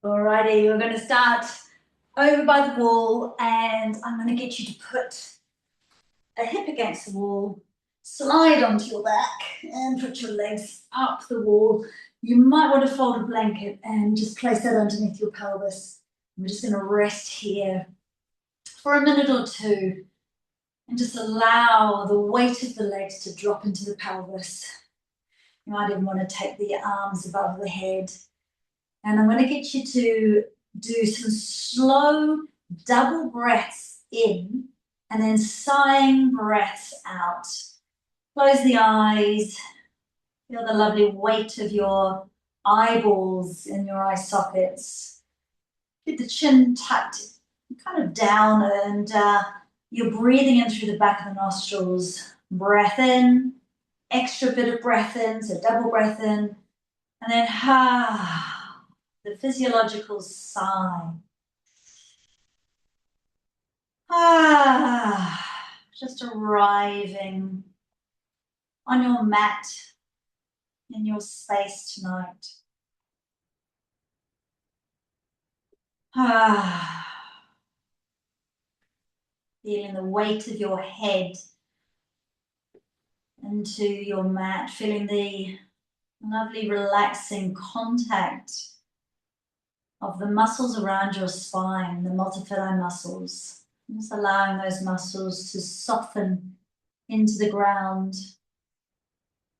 Alrighty, we're going to start over by the wall, and I'm going to get you to put a hip against the wall, slide onto your back, and put your legs up the wall. You might want to fold a blanket and just place that underneath your pelvis. We're just going to rest here for a minute or two and just allow the weight of the legs to drop into the pelvis. You might even want to take the arms above the head. And I'm going to get you to do some slow double breaths in and then sighing breaths out. Close the eyes. Feel the lovely weight of your eyeballs in your eye sockets. Keep the chin tucked kind of down, and you're breathing in through the back of the nostrils. Breath in, extra bit of breath in, so double breath in, and then the physiological sigh. Just arriving on your mat in your space tonight. Feeling the weight of your head into your mat, feeling the lovely relaxing contact of the muscles around your spine, the multifidi muscles. Just allowing those muscles to soften into the ground.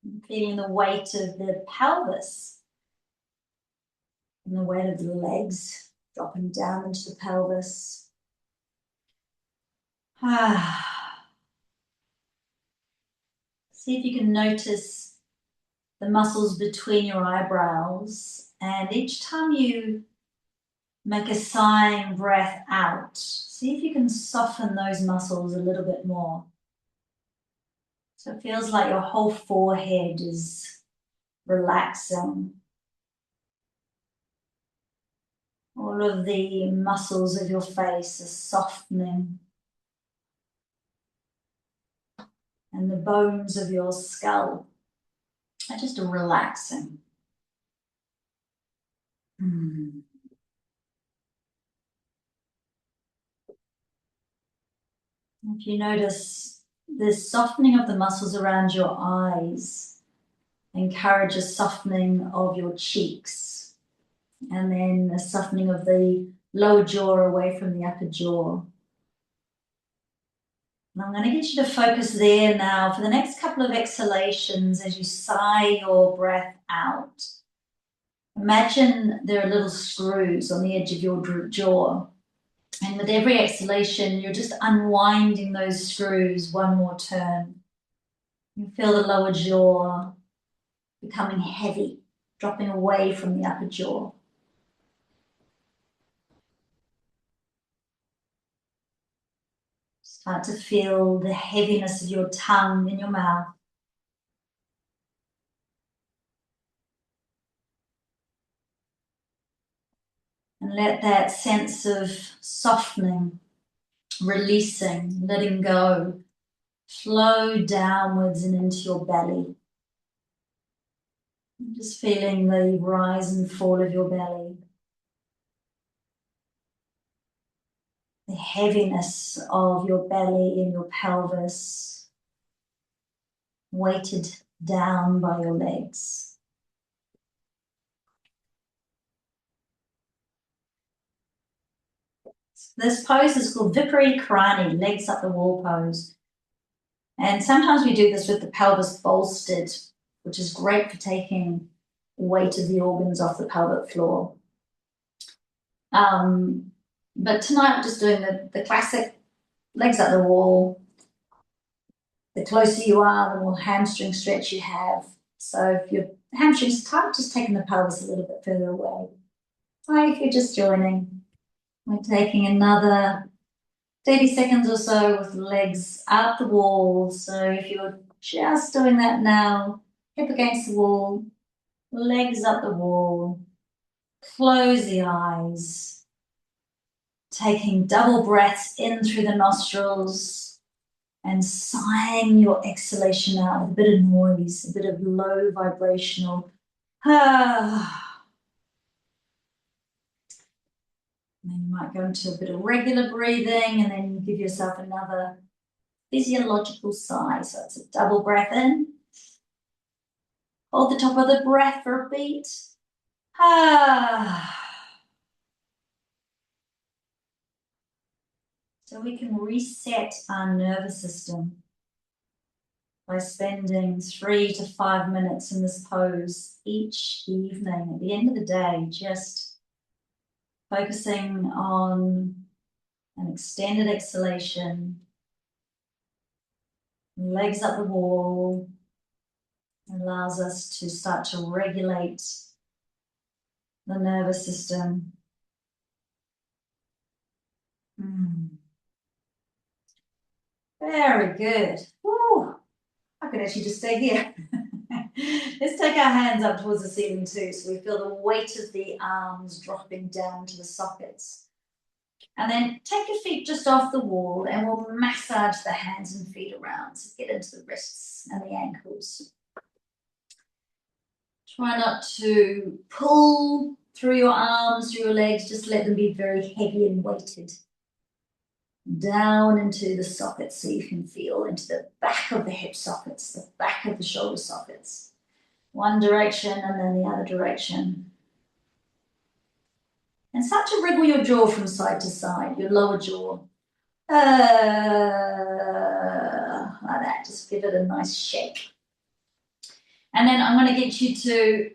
And feeling the weight of the pelvis and the weight of the legs dropping down into the pelvis. See if you can notice the muscles between your eyebrows, and each time you make a sighing breath out, see if you can soften those muscles a little bit more. So it feels like your whole forehead is relaxing. All of the muscles of your face are softening. And the bones of your skull are just relaxing. If you notice the softening of the muscles around your eyes, encourage a softening of your cheeks, and then a softening of the lower jaw away from the upper jaw. And I'm going to get you to focus there now for the next couple of exhalations as you sigh your breath out. Imagine there are little screws on the edge of your jaw. And with every exhalation, you're just unwinding those screws one more turn. You feel the lower jaw becoming heavy, dropping away from the upper jaw. Start to feel the heaviness of your tongue in your mouth. And let that sense of softening, releasing, letting go, flow downwards and into your belly. Just feeling the rise and fall of your belly. The heaviness of your belly in your pelvis, weighted down by your legs. This pose is called Viparita, legs up the wall pose. And sometimes we do this with the pelvis bolstered, which is great for taking weight of the organs off the pelvic floor. But tonight we're just doing the classic legs up the wall. The closer you are, the more hamstring stretch you have. So if your hamstrings are tight, just taking the pelvis a little bit further away. Hi, if you're just joining. We're taking another 30 seconds or so with legs up the wall. So if you're just doing that now, hip against the wall, legs up the wall, close the eyes, taking double breaths in through the nostrils and sighing your exhalation out with a bit of noise, a bit of low vibrational. Might go into a bit of regular breathing and then give yourself another physiological sigh. So it's a double breath in. Hold the top of the breath for a beat. So we can reset our nervous system by spending 3 to 5 minutes in this pose each evening. At the end of the day, just focusing on an extended exhalation, legs up the wall, allows us to start to regulate the nervous system. Very good. Woo. I could actually just stay here. Let's take our hands up towards the ceiling too, so we feel the weight of the arms dropping down to the sockets. And then take your feet just off the wall and we'll massage the hands and feet around. So get into the wrists and the ankles. Try not to pull through your arms, through your legs, just let them be very heavy and weighted. Down into the sockets so you can feel into the back of the hip sockets, the back of the shoulder sockets. One direction and then the other direction. And start to wriggle your jaw from side to side, your lower jaw. Like that, just give it a nice shake. And then I'm going to get you to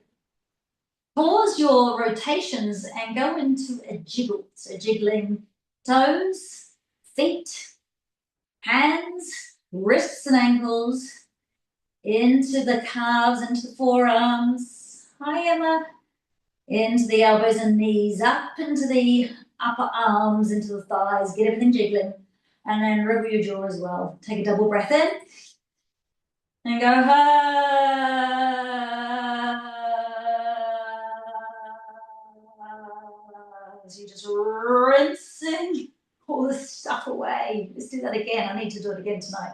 pause your rotations and go into a jiggle. So jiggling toes, feet, hands, wrists and ankles, into the calves, into the forearms, higher, into the elbows and knees, up into the upper arms, into the thighs, get everything jiggling, and then wriggle your jaw as well. Take a double breath in, and go, as you're just rinsing all the stuff away. Let's do that again. I need to do it again tonight.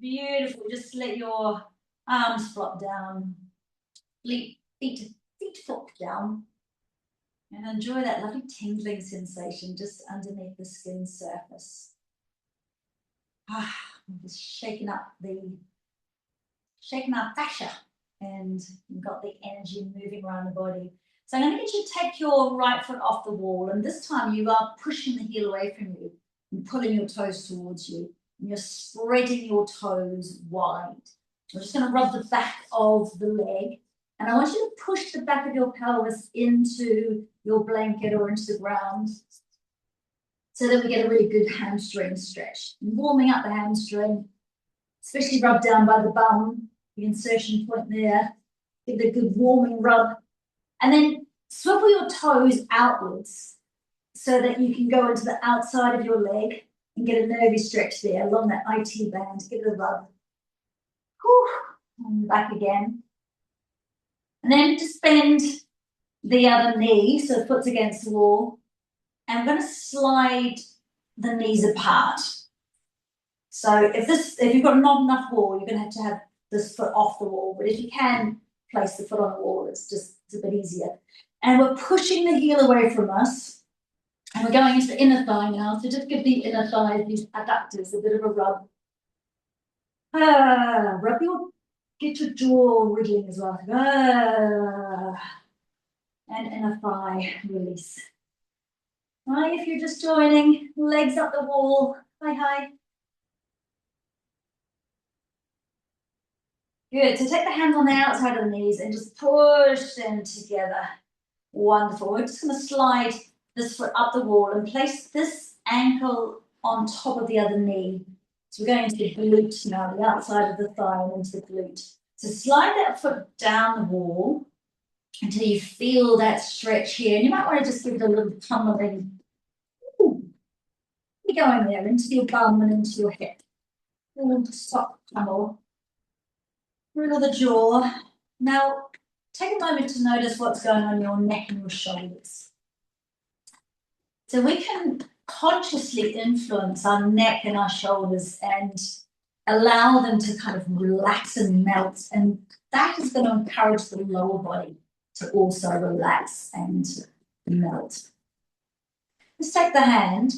Beautiful. Just let your arms flop down, feet flop down, and enjoy that lovely tingling sensation just underneath the skin surface. Just shaking our fascia, and you've got the energy moving around the body. So I'm going to get you to take your right foot off the wall, and this time you are pushing the heel away from you and pulling your toes towards you, and you're spreading your toes wide. We're just going to rub the back of the leg, and I want you to push the back of your pelvis into your blanket or into the ground so that we get a really good hamstring stretch. And warming up the hamstring, especially rub down by the bum, the insertion point there. Give it a good warming rub. And then swivel your toes outwards so that you can go into the outside of your leg and get a nervy stretch there along that IT band. Give it a rub. Whew. And back again. And then just bend the other knee so the foot's against the wall. And I'm going to slide the knees apart. So if you've got not enough wall, you're going to have this foot off the wall. But if you can place the foot on the wall, it's a bit easier. And we're pushing the heel away from us. And we're going into the inner thigh now. So just give the inner thigh, these adductors, a bit of a rub. Get your jaw wriggling as well. And inner thigh release. Hi, if you're just joining, legs up the wall. Hi. Good, so take the hands on the outside of the knees and just push them together. Wonderful. We're just going to slide this foot up the wall and place this ankle on top of the other knee. So we're going to the glute now, the outside of the thigh and into the glute. So slide that foot down the wall until you feel that stretch here. And you might want to just give it a little pummeling. You're going there into your bum and into your hip. A little soft pummel. Wriggle the jaw. Now, take a moment to notice what's going on in your neck and your shoulders. So we can consciously influence our neck and our shoulders and allow them to kind of relax and melt, and that is going to encourage the lower body to also relax and melt. Let's take the hand,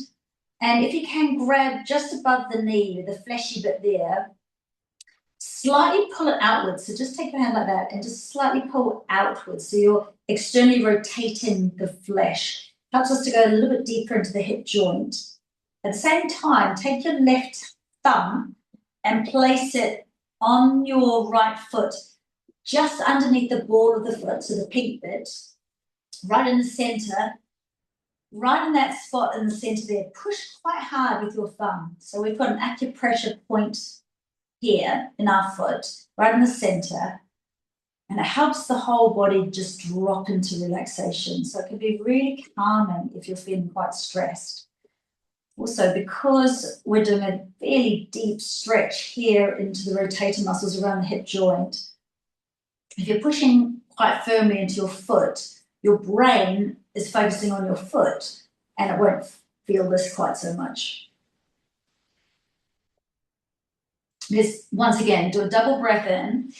and if you can, grab just above the knee, the fleshy bit there, slightly pull it outwards. So just take your hand like that and just slightly pull outwards. So you're externally rotating the flesh. Helps us to go a little bit deeper into the hip joint. At the same time, take your left thumb and place it on your right foot, just underneath the ball of the foot, so the pink bit, right in the center. Right in that spot in the center there, push quite hard with your thumb. So we've got an acupressure point here in our foot, right in the center, and it helps the whole body just drop into relaxation. So it can be really calming if you're feeling quite stressed. Also, because we're doing a fairly deep stretch here into the rotator muscles around the hip joint, if you're pushing quite firmly into your foot, your brain is focusing on your foot and it won't feel this quite so much. Just once again, do a double breath in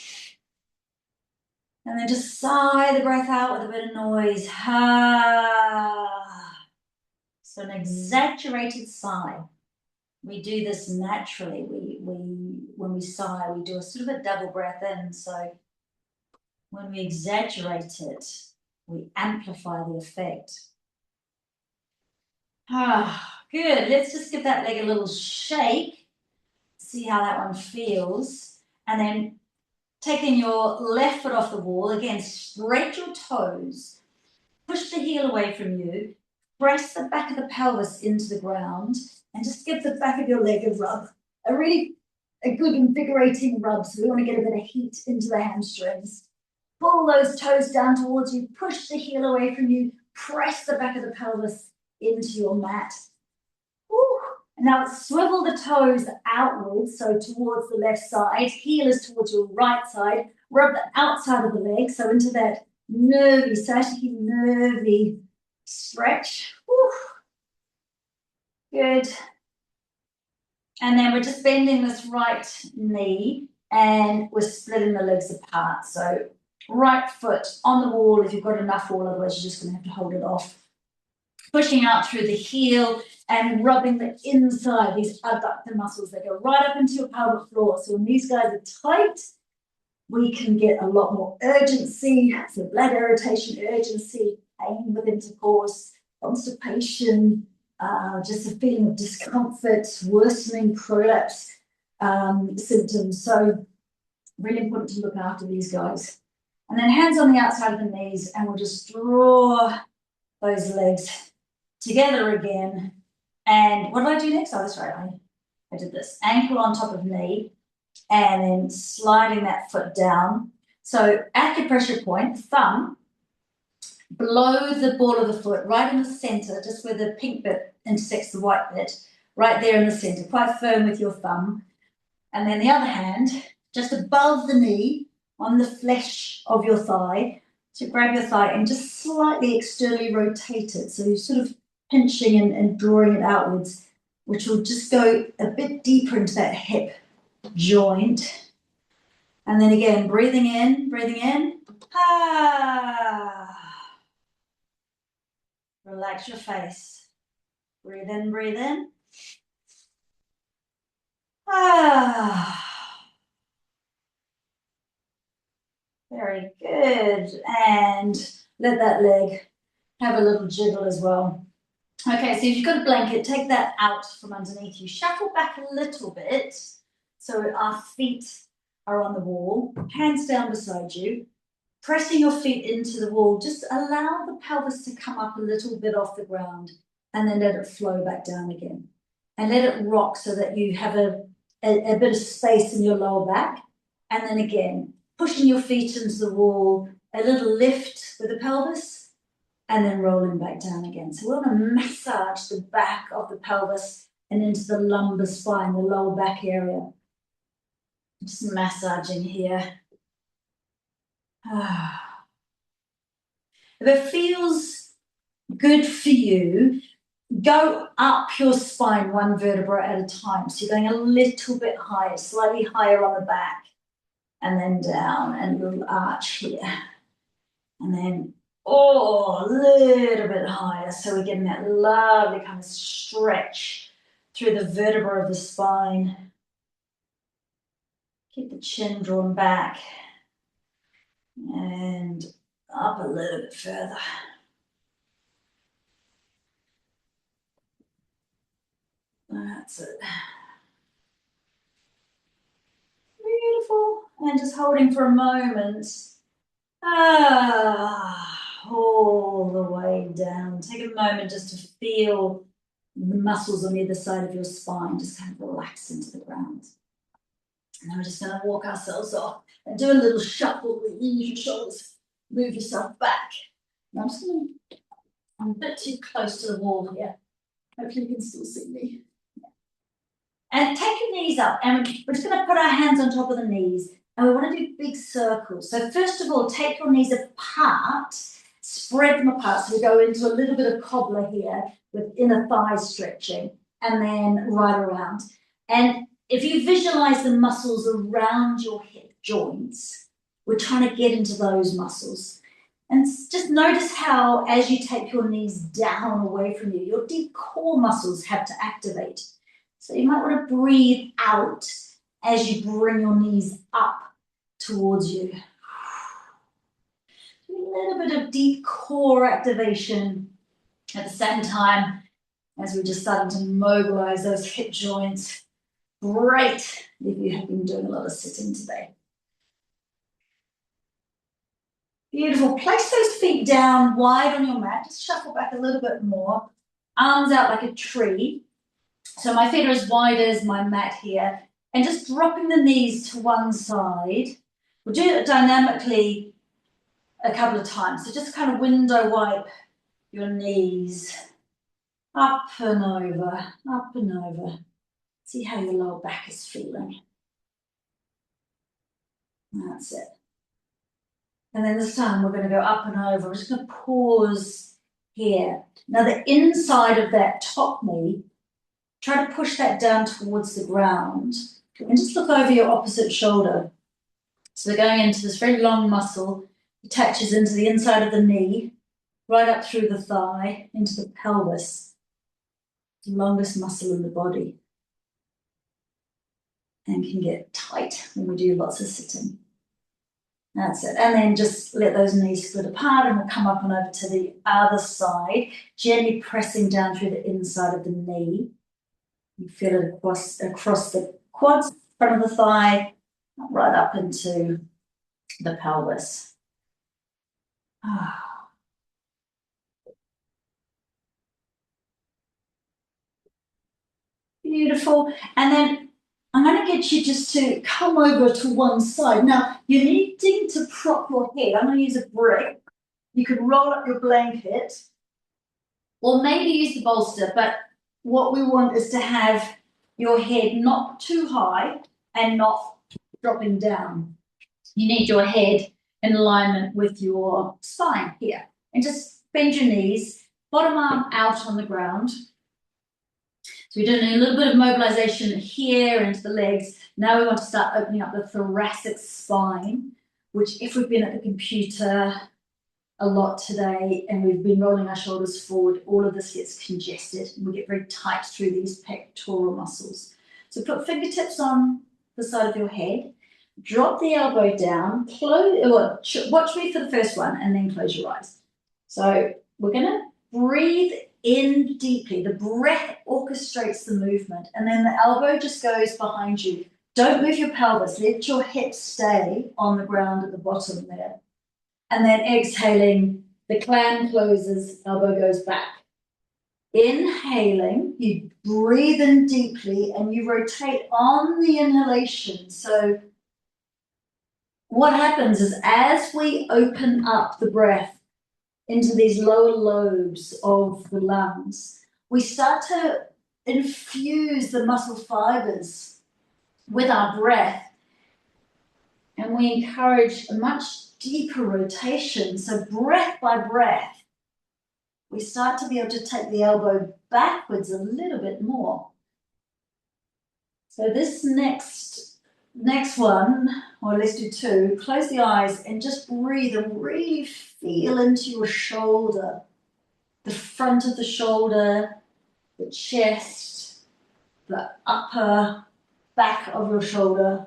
and then just sigh the breath out with a bit of noise. So an exaggerated sigh. We do this naturally. When we sigh, we do a sort of a double breath in. So when we exaggerate it, we amplify the effect. Good. Let's just give that leg a little shake. See how that one feels. And then taking your left foot off the wall, again, spread your toes. Push the heel away from you. Press the back of the pelvis into the ground and just give the back of your leg a rub. A good invigorating rub. So we want to get a bit of heat into the hamstrings. Pull those toes down towards you. Push the heel away from you. Press the back of the pelvis into your mat. Woo. And now swivel the toes outwards, so towards the left side. Heel is towards your right side. Rub the outside of the leg, so into that nervy, sciatic nervy stretch. Woo. Good. And then we're just bending this right knee and we're splitting the legs apart. So right foot on the wall if you've got enough wall, otherwise you're just going to have to hold it off. Pushing out through the heel and rubbing the inside, these adductor muscles. They go right up into your pelvic floor. So when these guys are tight, we can get a lot more urgency, so bladder irritation, urgency, pain with intercourse, constipation, just a feeling of discomfort, worsening prolapse symptoms. So really important to look after these guys. And then hands on the outside of the knees, and we'll just draw those legs together again. And what did I do next? Oh, that's right, I did this. Ankle on top of knee, and then sliding that foot down. So acupressure point, thumb, below the ball of the foot, right in the center, just where the pink bit intersects the white bit, right there in the center, quite firm with your thumb. And then the other hand, just above the knee, on the flesh of your thigh. So grab your thigh and just slightly externally rotate it. So you're sort of pinching and drawing it outwards, which will just go a bit deeper into that hip joint. And then again, breathing in. Relax your face. Breathe in. Very good. And let that leg have a little jiggle as well. Okay, so if you've got a blanket, take that out from underneath you. Shuffle back a little bit so our feet are on the wall. Hands down beside you. Pressing your feet into the wall, just allow the pelvis to come up a little bit off the ground and then let it flow back down again. And let it rock so that you have a bit of space in your lower back. And then again, pushing your feet into the wall, a little lift with the pelvis, and then rolling back down again. So we want to massage the back of the pelvis and into the lumbar spine, the lower back area. Just massaging here. If it feels good for you, go up your spine one vertebra at a time. So you're going a little bit higher, slightly higher on the back, and then down, and a little arch here. And then, a little bit higher. So we're getting that lovely kind of stretch through the vertebra of the spine. Keep the chin drawn back. And up a little bit further. That's it. Beautiful. And just holding for a moment. All the way down. Take a moment just to feel the muscles on either side of your spine just kind of relax into the ground. And then we're just going to walk ourselves off and do a little shuffle with your shoulders. Move yourself back. Now I'm a bit too close to the wall here. Hopefully you can still see me. And take your knees up, and we're just going to put our hands on top of the knees, and we want to do big circles. So first of all, take your knees apart, spread them apart. So we go into a little bit of cobbler here with inner thigh stretching, and then right around. And if you visualize the muscles around your hip joints, we're trying to get into those muscles. And just notice how, as you take your knees down away from you, your deep core muscles have to activate. So you might want to breathe out as you bring your knees up towards you. Do a little bit of deep core activation at the same time as we're just starting to mobilize those hip joints. Great if you have been doing a lot of sitting today. Beautiful. Place those feet down wide on your mat. Just shuffle back a little bit more. Arms out like a tree. So my feet are as wide as my mat here. And just dropping the knees to one side. We'll do it dynamically a couple of times. So just kind of window wipe your knees. Up and over, up and over. See how your lower back is feeling. That's it. And then this time we're going to go up and over. We're just going to pause here. Now the inside of that top knee, try to push that down towards the ground and just look over your opposite shoulder. So we're going into this very long muscle, attaches into the inside of the knee, right up through the thigh, into the pelvis, the longest muscle in the body, and can get tight when we do lots of sitting. That's it. And then just let those knees split apart, and we'll come up and over to the other side, gently pressing down through the inside of the knee. You feel it across the quads, front of the thigh, right up into the pelvis. Beautiful. And then I'm going to get you just to come over to one side. Now, you're needing to prop your head. I'm going to use a brick. You could roll up your blanket or maybe use the bolster, but what we want is to have your head not too high and not dropping down. You need your head in alignment with your spine here. And just bend your knees, bottom arm out on the ground. So we're doing a little bit of mobilization here into the legs. Now we want to start opening up the thoracic spine, which if we've been at the computer a lot today and we've been rolling our shoulders forward, all of this gets congested and we get very tight through these pectoral muscles. So put fingertips on the side of your head, drop the elbow down, watch me for the first one and then close your eyes. So we're going to breathe in deeply. The breath orchestrates the movement, and then the elbow just goes behind you. Don't move your pelvis. Let your hips stay on the ground at the bottom there. And then exhaling, the clam closes, elbow goes back. Inhaling, you breathe in deeply and you rotate on the inhalation. So what happens is as we open up the breath into these lower lobes of the lungs, we start to infuse the muscle fibers with our breath, and we encourage a much deeper rotation. So breath by breath, we start to be able to take the elbow backwards a little bit more. So this next one, or let's do two, close the eyes and just breathe and really feel into your shoulder, the front of the shoulder, the chest, the upper back of your shoulder.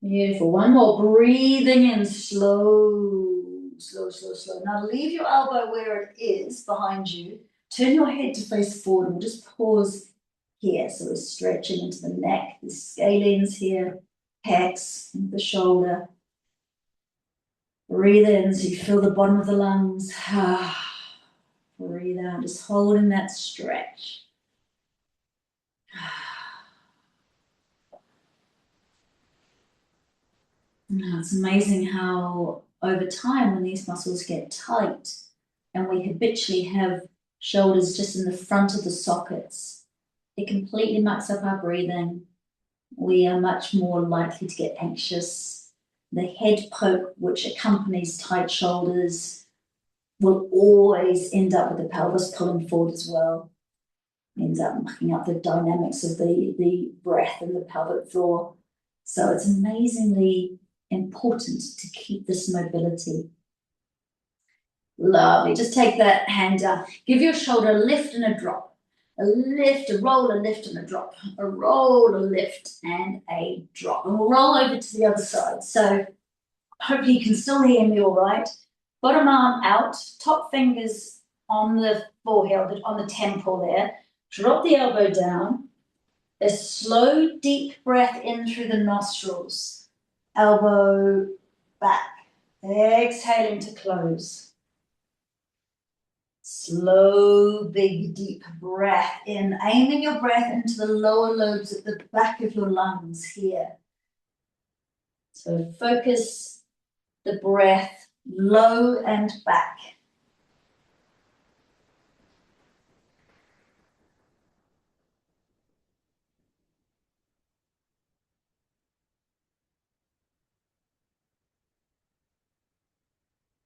Beautiful. One more. Breathing in slow, slow, slow, slow. Now leave your elbow where it is behind you. Turn your head to face forward and we'll just pause here. So we're stretching into the neck, the scalenes here, pecs, the shoulder. Breathe in so you feel the bottom of the lungs. Breathe out, just holding that stretch. Now, it's amazing how over time when these muscles get tight and we habitually have shoulders just in the front of the sockets, it completely mucks up our breathing. We are much more likely to get anxious. The head poke, which accompanies tight shoulders, will always end up with the pelvis pulling forward as well. Ends up mucking up the dynamics of the breath and the pelvic floor. So it's amazingly important to keep this mobility. Lovely. Just take that hand down. Give your shoulder a lift and a drop. A lift, a roll, a lift and a drop. A roll, a lift and a drop. And we'll roll over to the other side. So hopefully you can still hear me all right. Bottom arm out, top fingers on the forehead, on the temple there. Drop the elbow down. A slow, deep breath in through the nostrils. Elbow back. Exhaling to close. Slow, big, deep breath in. Aiming your breath into the lower lobes at the back of your lungs here. So focus the breath low and back.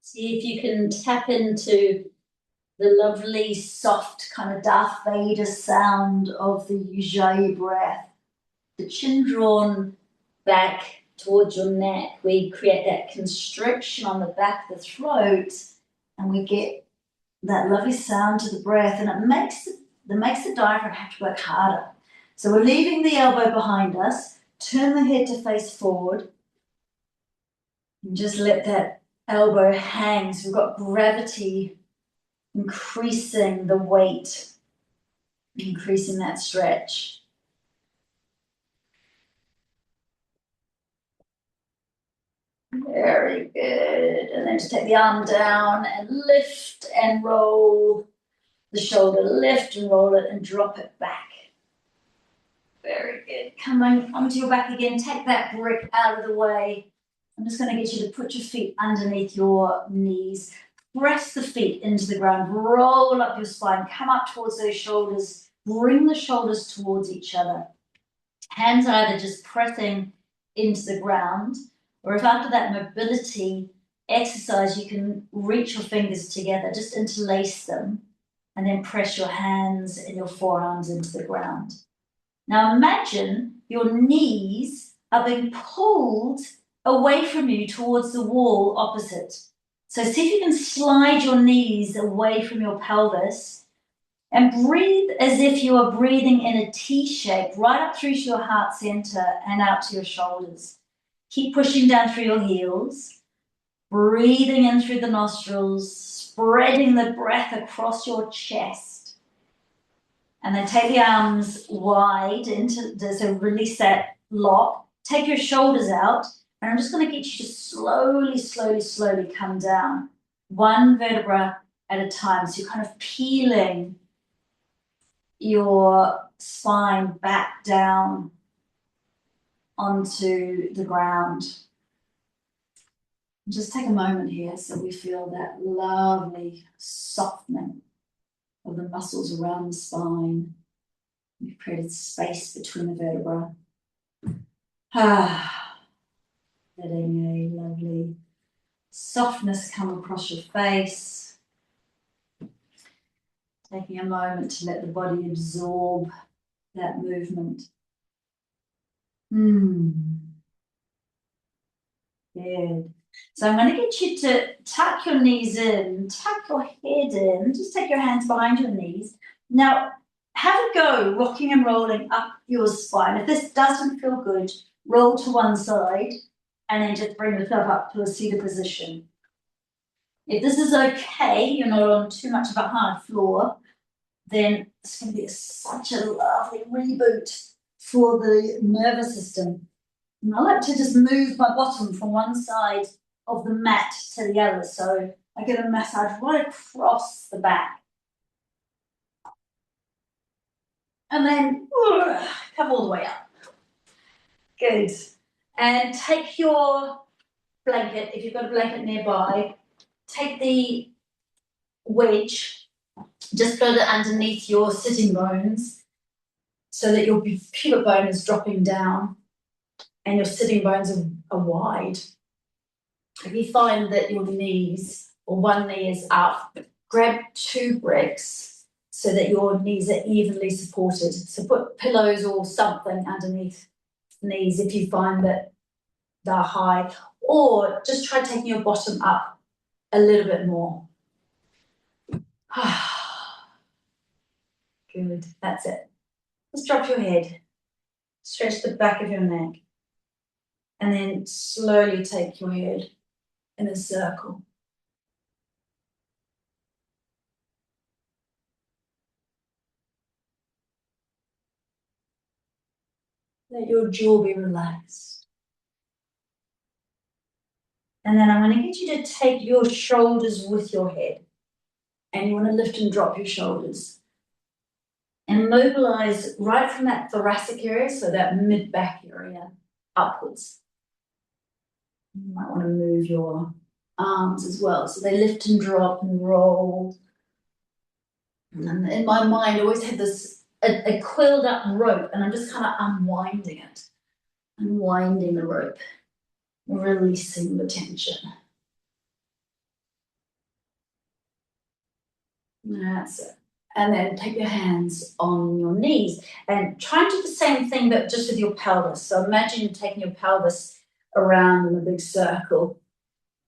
See if you can tap into the lovely, soft, kind of Darth Vader sound of the Ujjayi breath. The chin drawn back towards your neck. We create that constriction on the back of the throat, and we get that lovely sound to the breath, and it makes the diaphragm have to work harder. So we're leaving the elbow behind us. Turn the head to face forward, and just let that elbow hang. So we've got gravity increasing the weight, increasing that stretch. Very good. And then just take the arm down and lift and roll the shoulder. Lift and roll it and drop it back. Very good. Come on onto your back again. Take that brick out of the way. I'm just going to get you to put your feet underneath your knees. Press the feet into the ground. Roll up your spine. Come up towards those shoulders. Bring the shoulders towards each other. Hands either just pressing into the ground, or if after that mobility exercise you can reach your fingers together, just interlace them, and then press your hands and your forearms into the ground. Now imagine your knees are being pulled away from you towards the wall opposite. So see if you can slide your knees away from your pelvis and breathe as if you are breathing in a T shape right up through to your heart center and out to your shoulders. Keep pushing down through your heels, breathing in through the nostrils, spreading the breath across your chest. And then take the arms wide so release that lock. Take your shoulders out, and I'm just going to get you to slowly, slowly, slowly come down, one vertebra at a time. So you're kind of peeling your spine back down onto the ground. Just take a moment here so we feel that lovely softening of the muscles around the spine. We've created space between the vertebrae. Letting a lovely softness come across your face. Taking a moment to let the body absorb that movement. Good. So I'm going to get you to tuck your knees in, tuck your head in, just take your hands behind your knees. Now, have a go rocking and rolling up your spine. If this doesn't feel good, roll to one side and then just bring yourself up to a seated position. If this is okay, you're not on too much of a hard floor, then it's going to be such a lovely reboot for the nervous system. And I like to just move my bottom from one side of the mat to the other. So I get a massage right across the back. And then come all the way up. Good. And take your blanket, if you've got a blanket nearby, take the wedge, just put it underneath your sitting bones so that your pubic bone is dropping down and your sitting bones are wide. If you find that your knees or one knee is up, grab 2 bricks so that your knees are evenly supported. So put pillows or something underneath the knees if you find that they're high, or just try taking your bottom up a little bit more. Good, that's it. Just drop your head, stretch the back of your neck, and then slowly take your head in a circle. Let your jaw be relaxed. And then I'm going to get you to take your shoulders with your head. And you want to lift and drop your shoulders. And mobilize right from that thoracic area, so that mid-back area, upwards. You might want to move your arms as well. So they lift and drop and roll. And in my mind, I always had this a coiled up rope, and I'm just kind of unwinding it. Unwinding the rope, releasing the tension. That's it. And then take your hands on your knees and try and do the same thing, but just with your pelvis. So imagine taking your pelvis around in a big circle,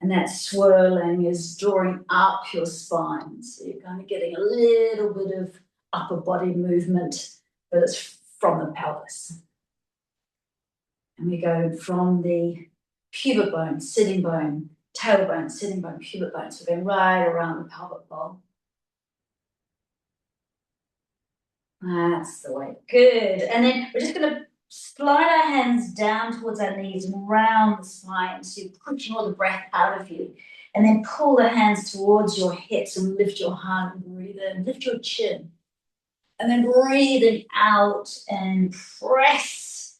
and that swirling is drawing up your spine. So you're kind of getting a little bit of upper body movement, but it's from the pelvis. And we go from the pubic bone, sitting bone, tailbone, sitting bone, pubic bone. So we're going right around the pelvic bowl. That's the way. Good. And then we're just going to slide our hands down towards our knees and round the spine. So you're pushing all the breath out of you. And then pull the hands towards your hips and lift your heart and breathe in. Lift your chin. And then breathing out and press.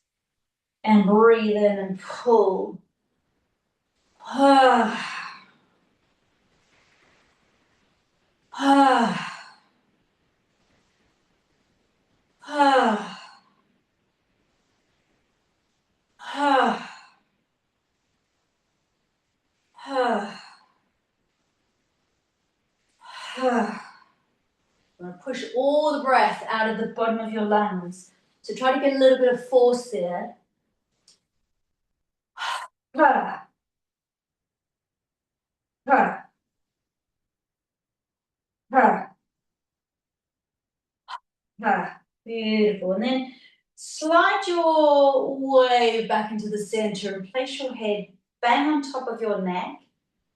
And breathe in and pull. Push all the breath out of the bottom of your lungs. So try to get a little bit of force there. Beautiful. And then slide your way back into the center and place your head bang on top of your neck.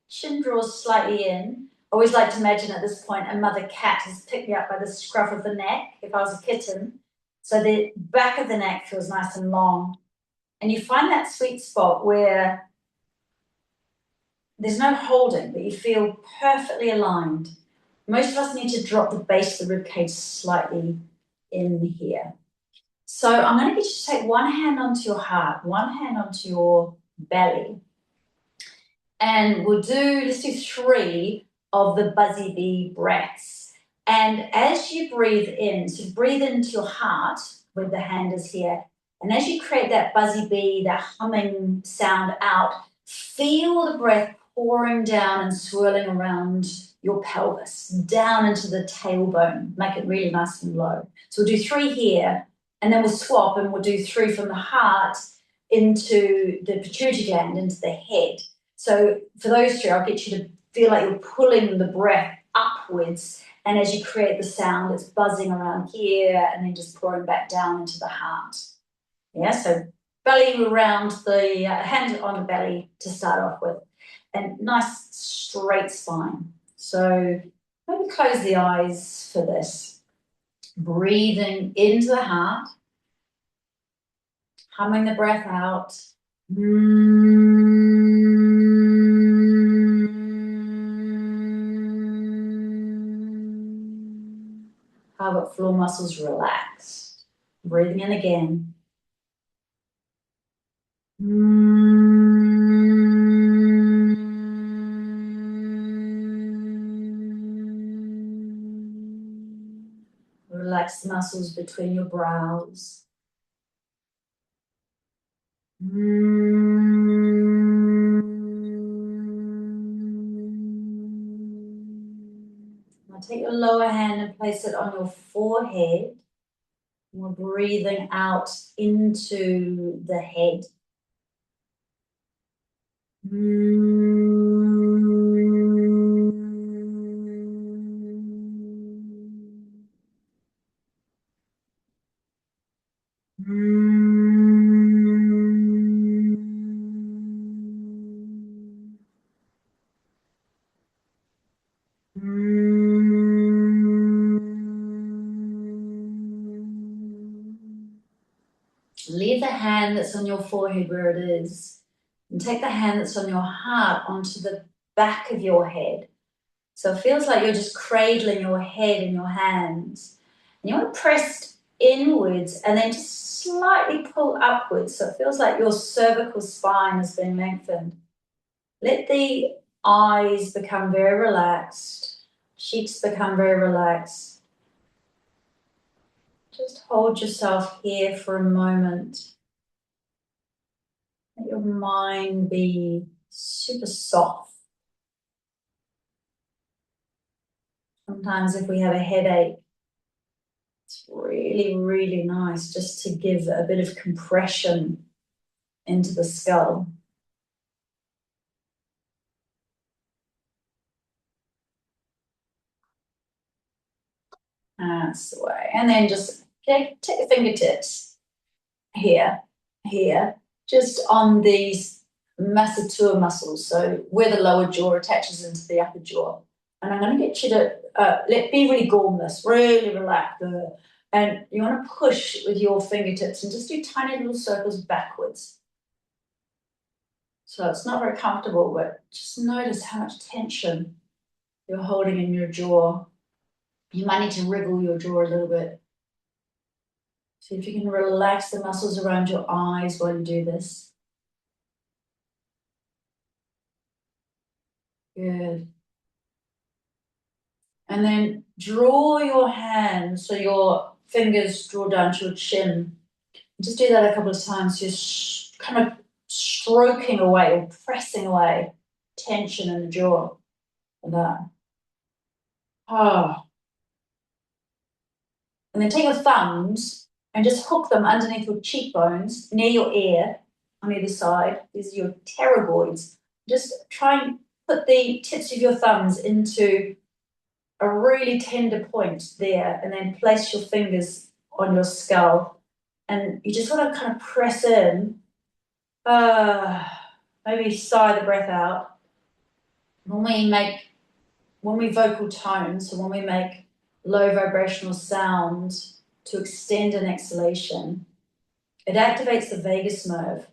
Chin draws slightly in. I always like to imagine at this point a mother cat has picked me up by the scruff of the neck if I was a kitten. So the back of the neck feels nice and long. And you find that sweet spot where there's no holding, but you feel perfectly aligned. Most of us need to drop the base of the ribcage slightly in here. So I'm going to get you to take one hand onto your heart, one hand onto your belly. And let's do 3 of the buzzy bee breaths. And as you breathe in, so breathe into your heart where the hand is here. And as you create that buzzy bee, that humming sound out, feel the breath pouring down and swirling around your pelvis, down into the tailbone. Make it really nice and low. So we'll do 3 here, and then we'll swap and we'll do 3 from the heart into the pituitary gland, into the head. So for those 3, I'll get you to feel like you're pulling the breath upwards, and as you create the sound, it's buzzing around here and then just pouring back down into the heart. Yeah, so belly around the hand on the belly to start off with, and nice straight spine. So maybe close the eyes for this. Breathing into the heart, humming the breath out. How about floor muscles relaxed? Breathing in again. Relax the muscles between your brows. Now take your lower hand and place it on your forehead. We're breathing out into the head. Leave the hand that's on your forehead where it is, and take the hand that's on your heart onto the back of your head. So it feels like you're just cradling your head in your hands. And you want to press inwards and then just slightly pull upwards. So it feels like your cervical spine has been lengthened. Let the eyes become very relaxed, cheeks become very relaxed. Just hold yourself here for a moment. Let your mind be super soft. Sometimes if we have a headache, it's really, really nice just to give a bit of compression into the skull. That's the way. And then just take the fingertips here, just on these masseter muscles, so where the lower jaw attaches into the upper jaw. And I'm going to get you to be really gormless, really relax. And you want to push with your fingertips and just do tiny little circles backwards. So it's not very comfortable, but just notice how much tension you're holding in your jaw. You might need to wriggle your jaw a little bit. See if you can relax the muscles around your eyes while you do this. Good. And then draw your hands so your fingers draw down to your chin. Just do that a couple of times. Just kind of stroking away or pressing away tension in the jaw. Like that. Oh. And then take your thumbs and just hook them underneath your cheekbones, near your ear, on either side. These are your pterygoids. Just try and put the tips of your thumbs into a really tender point there, and then place your fingers on your skull. And you just want to kind of press in. Maybe sigh the breath out. When we vocal tone, so when we make low vibrational sound to extend an exhalation, it activates the vagus nerve.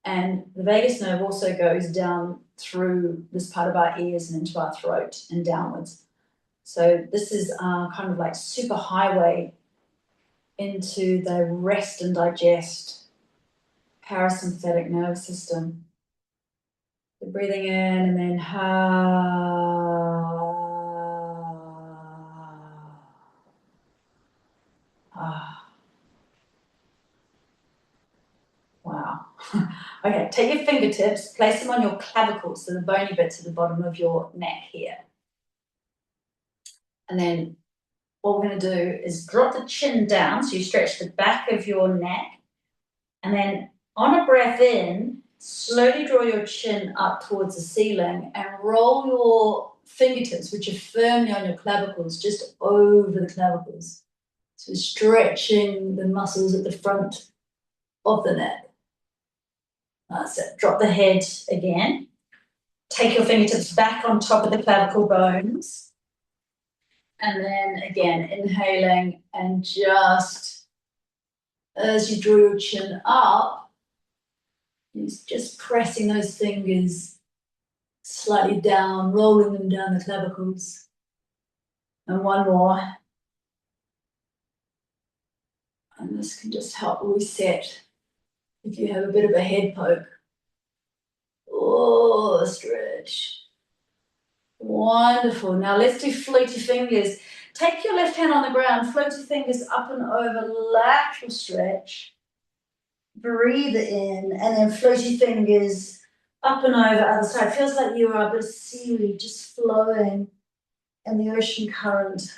And the vagus nerve also goes down through this part of our ears and into our throat and downwards. So this is kind of like super highway into the rest and digest parasympathetic nervous system. So breathing in and then wow. Okay, take your fingertips, place them on your clavicles, so the bony bits at the bottom of your neck here. And then what we're going to do is drop the chin down, so you stretch the back of your neck. And then on a breath in, slowly draw your chin up towards the ceiling and roll your fingertips, which are firmly on your clavicles, just over the clavicles. So stretching the muscles at the front of the neck. That's it. Drop the head again. Take your fingertips back on top of the clavicle bones. And then again, inhaling, and just as you draw your chin up, just pressing those fingers slightly down, rolling them down the clavicles. And one more. And this can just help reset if you have a bit of a head poke. Oh, stretch. Wonderful. Now let's do floaty fingers. Take your left hand on the ground, floaty fingers up and over, lateral stretch. Breathe in, and then floaty fingers up and over, other side. Feels like you are a bit of seaweed just flowing in the ocean current.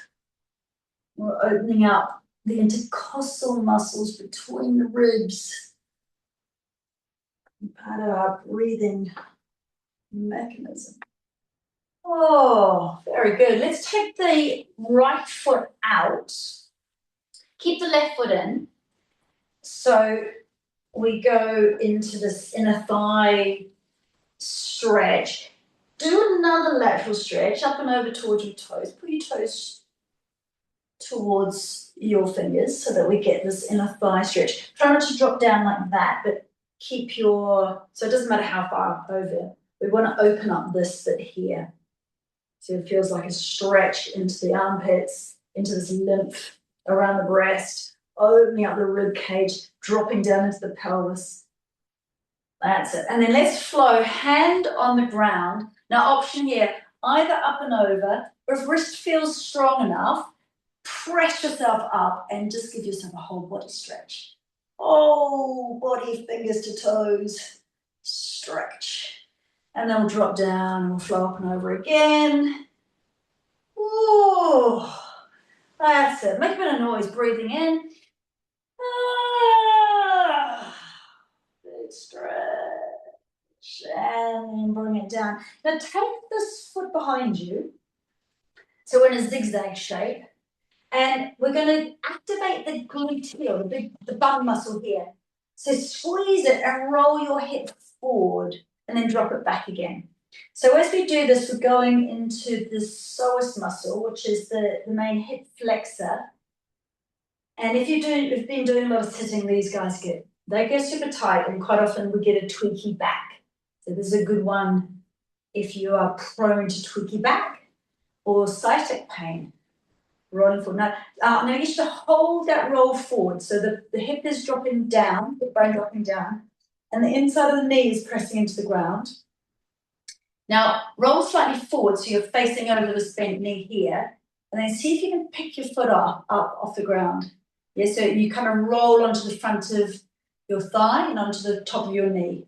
We're opening up the intercostal muscles between the ribs. Part of our breathing mechanism. Oh, very good. Let's take the right foot out. Keep the left foot in. So we go into this inner thigh stretch. Do another lateral stretch up and over towards your toes. Put your toes towards your fingers so that we get this inner thigh stretch. Try not to drop down like that, but keep your, so it doesn't matter how far over. We want to open up this bit here. So it feels like a stretch into the armpits, into this lymph around the breast, opening up the rib cage, dropping down into the pelvis. That's it. And then let's flow, hand on the ground. Now option here, either up and over, or if wrist feels strong enough, press yourself up and just give yourself a whole body stretch. Whole body, fingers to toes, stretch. And then we'll drop down and we'll flow up and over again. Ooh, that's it. Make a bit of noise breathing in. Big stretch. And then bring it down. Now take this foot behind you. So we're in a zigzag shape. And we're going to activate the gluteal, the bum muscle here. So squeeze it and roll your hip forward and then drop it back again. So as we do this, we're going into the psoas muscle, which is the main hip flexor. And if you've been doing a lot of sitting, these guys they get super tight, and quite often we get a tweaky back. So this is a good one if you are prone to tweaky back or sciatic pain. Rolling forward. Now you should hold that roll forward. So the hip is dropping down, the bone dropping down, and the inside of the knee is pressing into the ground. Now roll slightly forward so you're facing over the bent knee here, and then see if you can pick your foot up off the ground. Yeah, so you kind of roll onto the front of your thigh and onto the top of your knee.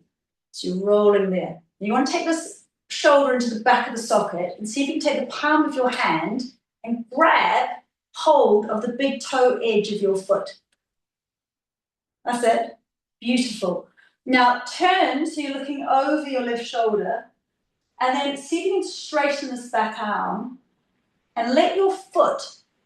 So you're rolling there. And you want to take this shoulder into the back of the socket and see if you can take the palm of your hand and grab hold of the big toe edge of your foot. That's it. Beautiful. Now turn so you're looking over your left shoulder, and then see if you can straighten this back arm and let your foot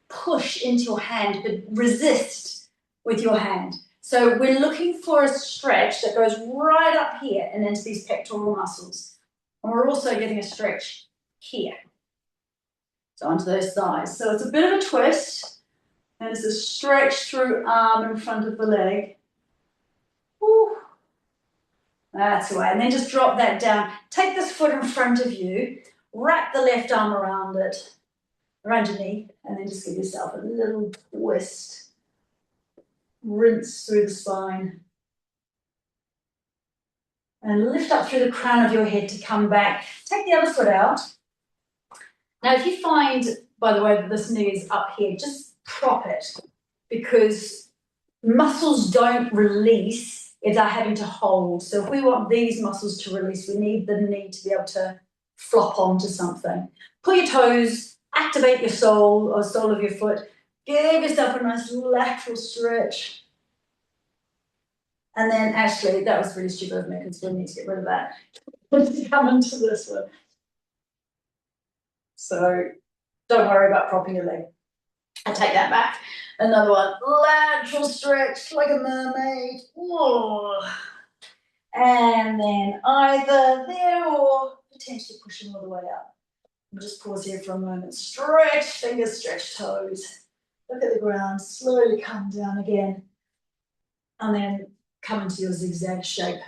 push into your hand, but resist with your hand. So we're looking for a stretch that goes right up here and into these pectoral muscles. And we're also getting a stretch here. So onto those thighs. So it's a bit of a twist, and it's a stretch through arm in front of the leg. Woo. That's the way. And then just drop that down. Take this foot in front of you, wrap the left arm around it, around your knee, and then just give yourself a little twist. Rinse through the spine. And lift up through the crown of your head to come back. Take the other foot out. Now, if you find, by the way, that this knee is up here, just prop it, because muscles don't release if they're having to hold. So if we want these muscles to release, we need the knee to be able to flop onto something. Pull your toes, activate your sole or sole of your foot, give yourself a nice lateral stretch. And then actually, that was really stupid of me because we need to get rid of that. Let's come into this one. So don't worry about propping your leg. I take that back. Another one, lateral stretch like a mermaid. Whoa. And then either there or potentially pushing all the way up. We'll just pause here for a moment. Stretch fingers, stretch toes. Look at the ground, slowly come down again. And then come into your zigzag shape.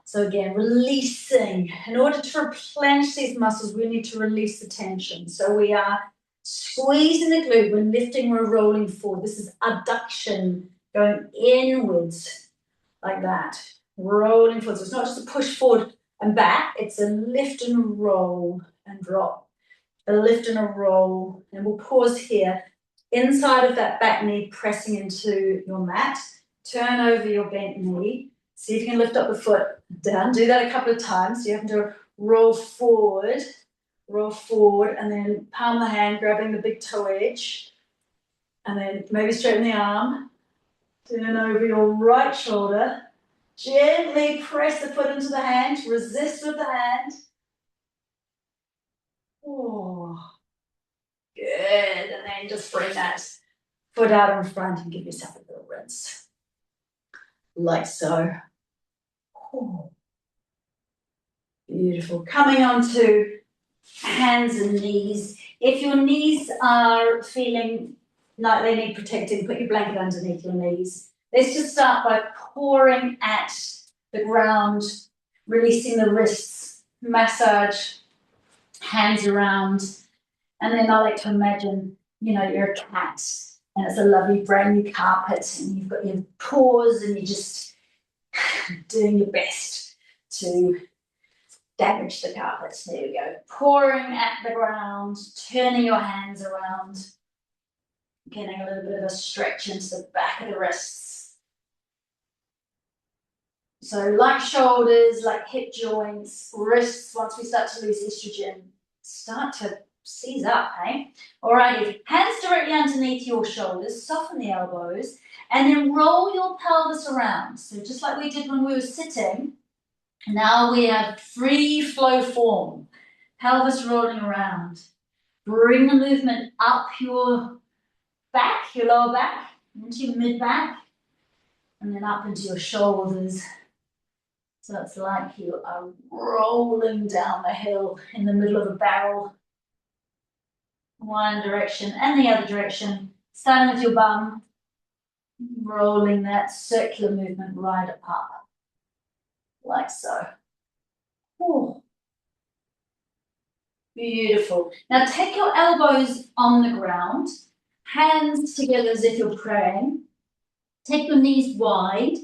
So again, releasing. In order to replenish these muscles, we need to release the tension. So we are squeezing the glute, we're lifting, we're rolling forward. This is adduction, going inwards like that. Rolling forward. So it's not just a push forward and back, it's a lift and roll and drop. A lift and a roll. And we'll pause here. Inside of that back knee, pressing into your mat. Turn over your bent knee. See if you can lift up the foot down. Do that a couple of times. So you have to roll forward, and then palm the hand, grabbing the big toe edge. And then maybe straighten the arm. Turn over your right shoulder. Gently press the foot into the hand. Resist with the hand. Oh, good. And then just bring that foot out in front and give yourself a little rinse. Like so. Oh, beautiful. Coming on to hands and knees. If your knees are feeling like they need protecting, put your blanket underneath your knees. Let's just start by pouring at the ground, releasing the wrists, massage, hands around. And then I like to imagine, you're a cat and it's a lovely brand new carpet and you've got your paws and you're just doing your best to damage the carpet. There we go. Pouring at the ground, turning your hands around, getting a little bit of a stretch into the back of the wrists. So like shoulders, like hip joints, wrists, once we start to lose estrogen, start to seize up, hey? Alrighty, hands directly underneath your shoulders, soften the elbows, and then roll your pelvis around. So just like we did when we were sitting, now we have free flow form, pelvis rolling around. Bring the movement up your back, your lower back, into your mid-back, and then up into your shoulders. So it's like you are rolling down the hill in the middle of a barrel. One direction and the other direction. Starting with your bum, rolling that circular movement right up, like so. Ooh. Beautiful. Now take your elbows on the ground, hands together as if you're praying. Take your knees wide,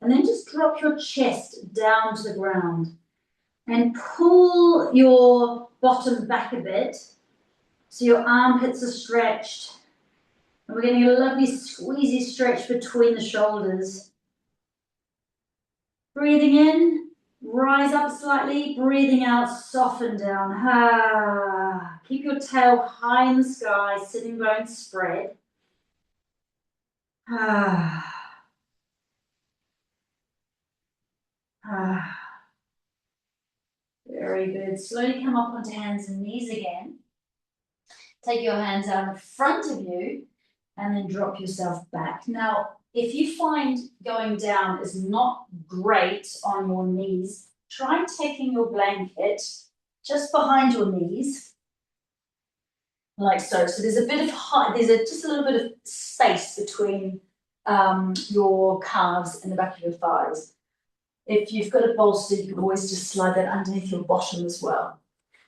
and then just drop your chest down to the ground. And pull your bottom back a bit, so your armpits are stretched. And we're getting a lovely squeezy stretch between the shoulders. Breathing in, rise up slightly. Breathing out, soften down. Ah. Keep your tail high in the sky, sitting bones spread. Ah. Ah. Very good. Slowly come up onto hands and knees again. Take your hands out in front of you and then drop yourself back. Now, if you find going down is not great on your knees, try taking your blanket just behind your knees, like so. So there's a bit of height, just a little bit of space between your calves and the back of your thighs. If you've got a bolster, you can always just slide that underneath your bottom as well.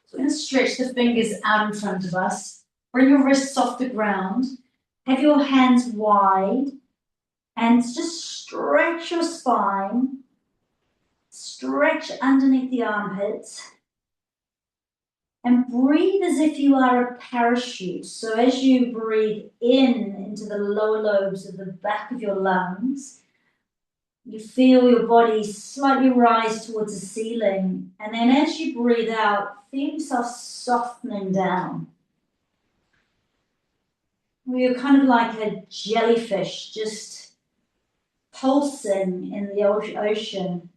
So we're going to stretch the fingers out in front of us. Bring your wrists off the ground. Have your hands wide. And just stretch your spine. Stretch underneath the armpits. And breathe as if you are a parachute. So as you breathe in into the lower lobes of the back of your lungs, You feel your body slightly rise towards the ceiling, and then as you breathe out, feel yourself softening down. You're kind of like a jellyfish, just pulsing in the ocean.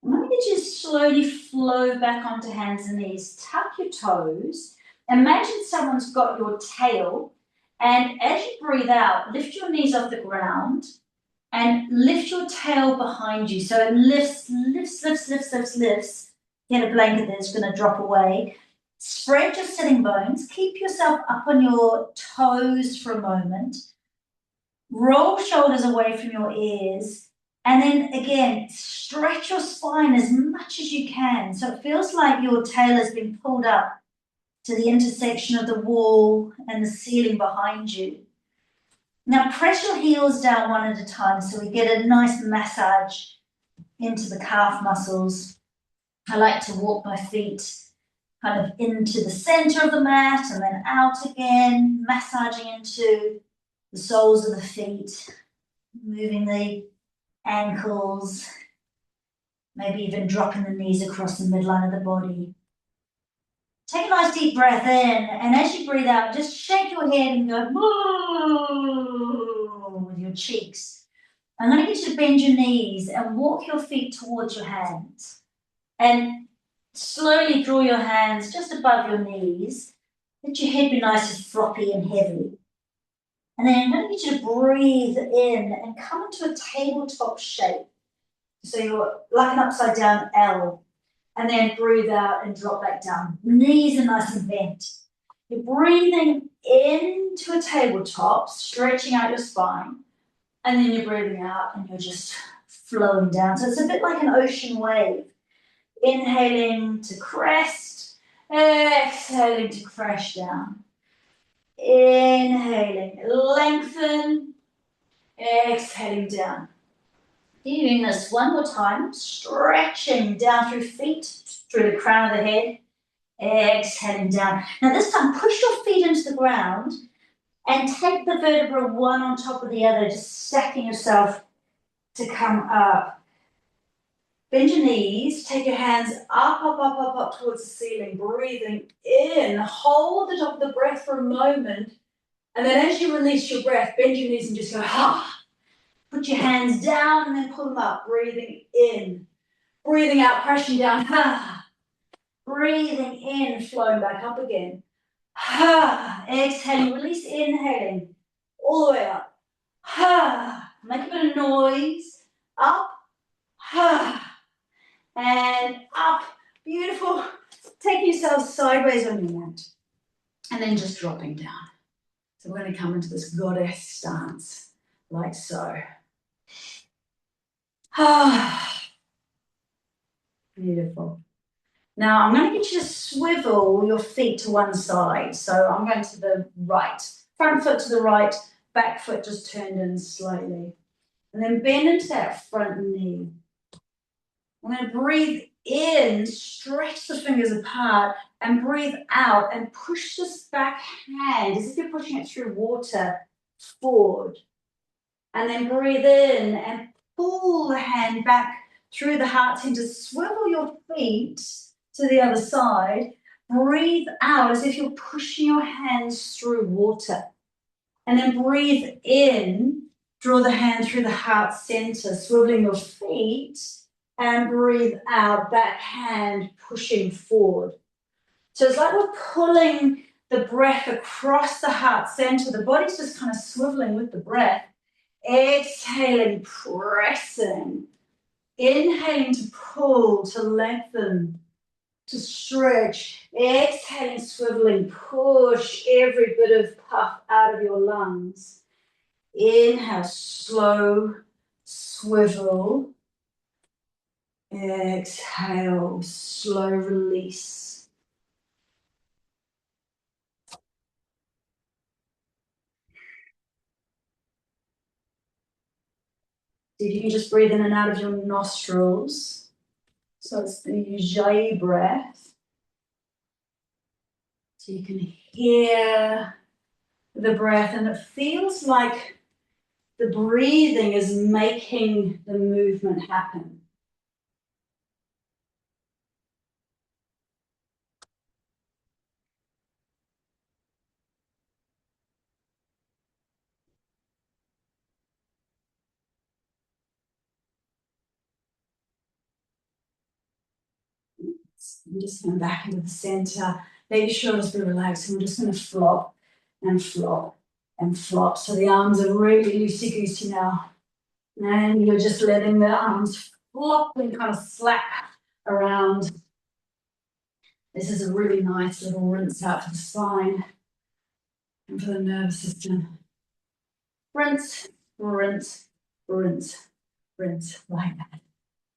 I'm going to get you to slowly flow back onto hands and knees. Tuck your toes. Imagine someone's got your tail, and as you breathe out, lift your knees off the ground and lift your tail behind you. So it lifts. Get a blanket that's going to drop away. Spread your sitting bones. Keep yourself up on your toes for a moment. Roll shoulders away from your ears. And then again, stretch your spine as much as you can. So it feels like your tail has been pulled up to the intersection of the wall and the ceiling behind you. Now press your heels down one at a time so we get a nice massage into the calf muscles. I like to walk my feet kind of into the center of the mat and then out again, massaging into the soles of the feet, moving the ankles, maybe even dropping the knees across the midline of the body. Take a nice deep breath in, and as you breathe out, just shake your head and go moo with your cheeks. I'm going to get you to bend your knees and walk your feet towards your hands. And slowly draw your hands just above your knees. Let your head be nice and floppy and heavy. And then I'm going to get you to breathe in and come into a tabletop shape. So you're like an upside down L. And then breathe out and drop back down. Knees are nice and bent. You're breathing into a tabletop, stretching out your spine. And then you're breathing out and you're just flowing down. So it's a bit like an ocean wave. Inhaling to crest, exhaling to crash down. Inhaling, lengthen, exhaling down. Doing this one more time, stretching down through feet, through the crown of the head, exhaling down. Now this time, push your feet into the ground and take the vertebra one on top of the other, just stacking yourself to come up. Bend your knees, take your hands up towards the ceiling, breathing in. Hold the top of the breath for a moment, and then as you release your breath, bend your knees and just go, ha. Put your hands down and then pull them up, breathing in. Breathing out, pressing down, ha. Breathing in, flowing back up again. Ha. Exhaling, release, inhaling, all the way up. Ha. Make a bit of noise. Up, ha. And up, beautiful. Take yourself sideways on your mat. And then just dropping down. So we're going to come into this goddess stance, like so. Beautiful. Now I'm going to get you to swivel your feet to one side. So I'm going to the right. Front foot to the right, back foot just turned in slightly. And then bend into that front knee. I'm going to breathe in, stretch the fingers apart, and breathe out and push this back hand as if you're pushing it through water forward. And then breathe in and pull the hand back through the heart center. Swivel your feet to the other side. Breathe out as if you're pushing your hands through water. And then breathe in, draw the hand through the heart center, swiveling your feet. And breathe out, back hand pushing forward. So it's like we're pulling the breath across the heart center. The body's just kind of swiveling with the breath. Exhaling, pressing. Inhaling to pull, to lengthen, to stretch. Exhaling, swiveling, push every bit of puff out of your lungs. Inhale, slow, swivel. Exhale, slow release. So you can just breathe in and out of your nostrils. So it's the Ujjayi breath. So you can hear the breath, and it feels like the breathing is making the movement happen. I'm just going back into the center. Let your shoulders be relaxed, and we're just going to flop and flop and flop. So the arms are really loosey-goosey now. And you're just letting the arms flop and kind of slap around. This is a really nice little rinse out for the spine and for the nervous system. Rinse, rinse, rinse, rinse, like that.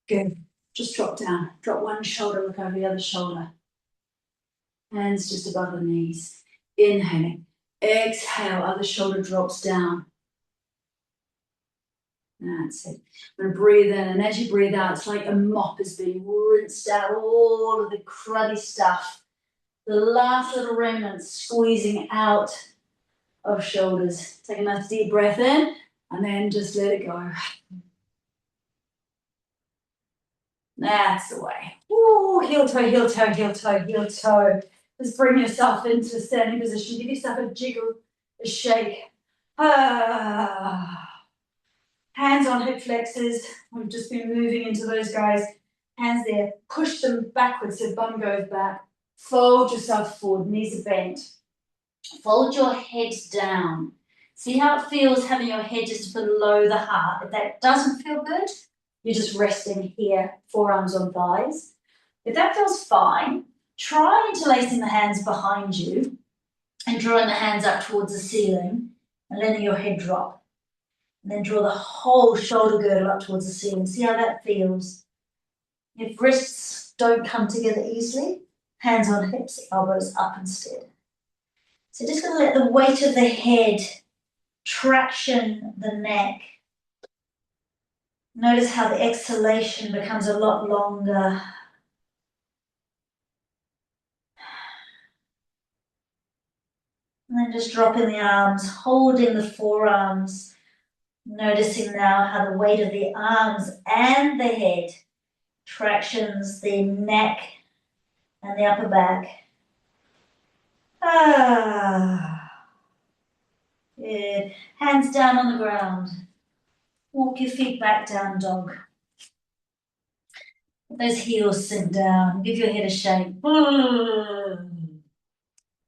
Good. Just drop down. Drop one shoulder, look over the other shoulder. Hands just above the knees. Inhaling. Exhale, other shoulder drops down. That's it. I'm going to breathe in, and as you breathe out, it's like a mop is being rinsed out, all of the cruddy stuff. The last little remnants squeezing out of shoulders. Take a nice deep breath in, and then just let it go. That's the way. Ooh, heel toe, heel toe, heel toe, heel toe. Just bring yourself into a standing position. Give yourself a jiggle, a shake. Ah. Hands on hip flexors. We've just been moving into those guys. Hands there. Push them backwards so bum goes back. Fold yourself forward. Knees are bent. Fold your head down. See how it feels having your head just below the heart. If that doesn't feel good, you're just resting here, forearms on thighs. If that feels fine, try interlacing the hands behind you and drawing the hands up towards the ceiling and letting your head drop. And then draw the whole shoulder girdle up towards the ceiling. See how that feels. If wrists don't come together easily, hands on hips, elbows up instead. So just going to let the weight of the head traction the neck. Notice how the exhalation becomes a lot longer. And then just dropping the arms, holding the forearms. Noticing now how the weight of the arms and the head tractions the neck and the upper back. Good. Hands down on the ground. Walk your feet back down, dog. Let those heels sink down. Give your head a shake.